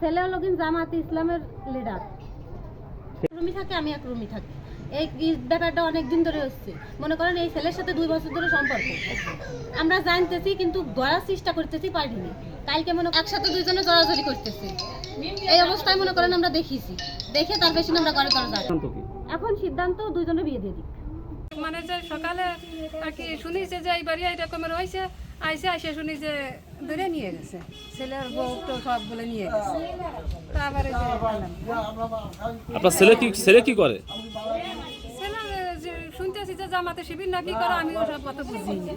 ছেলে হলো কিন্তু জামাতে ইসলামের লিডার। রুমি থাকে, আমি এক রুমি থাকি। এই ব্যাপারটা অনেকদিন ধরে হচ্ছে। মনে করেন এই ছেলের সাথে 2 বছর ধরে সম্পর্ক আমরা জানতেছি, কিন্তু ধরার চেষ্টা করতেছি, পারিনি। কালকে মনে একসাথে দুইজনে জড়াজড়ি করতেছে। এই অবস্থায় মনে করেন আমরা দেখিছি, দেখে তার বেশি আমরা ঘরে ঘরে যাই। এখন সিদ্ধান্ত দুইজনে বিয়ে দিয়ে দিই। মানে যে সকালে আর কি শুনিছে যে এই বাড়ি এরকমের হয়েছে, আইসে শুনি যে ধরে নিয়ে গেছে, ছেলের বউ তো সব বলে নিয়ে গেছে। তারপরে আপনার ছেলে কি করে? ছেলে যে শুনতেছি যে জামাতে শিবির না কি করে, আমি ওসব কত বুঝিনি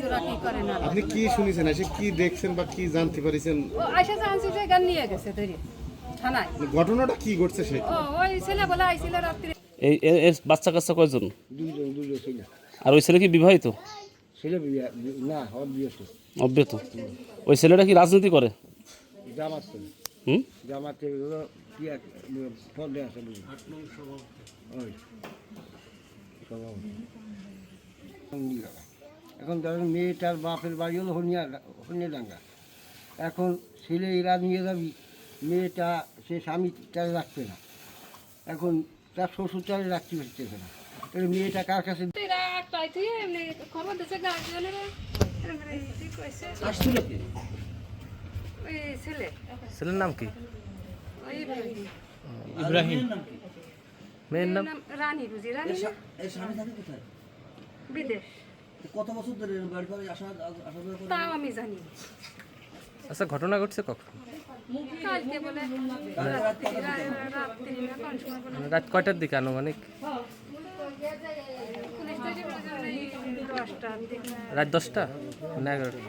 ওরা কি করে না। আপনি কি শুনেছেন, এসে কি দেখছেন বা কি জানতে পারিছেন? ও আইসা জানছি যে গান নিয়ে গেছে ধরে থানায়। ঘটনাটা কি ঘটছে সে? ওই ছেলে বলে আইছিল রাত্রি। এই বাচ্চা কাচ্চা কয়জন? দুইজন ছিল। আর ওই ছেলে কি বিবাহিত? ছেলে না, অব্যাহত। ওই ছেলেটা কি রাজনীতি করে? জামাত করে। জামাতে কি এক পদে আছে ওই এখন ধরেন মেয়েটার বাপের বাড়ি হলো হনিয়াডাঙ্গা। এখন ছেলে এরা নিয়ে যাবি, মেয়েটা সে স্বামীটারে রাখবে না, এখন তার শ্বশুরটারে রাখতে পারতেছে না। তাহলে মেয়েটা কার কাছে? খবর দিচ্ছে গার্জিয়ানেরা, ওই ছেলের নাম কি? ওই ইব্রাহিম। মেয়ের নাম রানী, বুঝি রানী না? এই স্বামী থাকে কোথায়? বিদেশ। কত বছর ধরে বাড়ি করে আসা যাওয়া তাও আমি জানি না। আচ্ছা, ঘটনা ঘটছে কখন? কালকে বলে রাত্রি না কোন সময় বলে রাত কয়টার দিকে আনুমানিক? পুলিশ তৈরি করে 10টার দিকে। রাত 10টা না 11টা?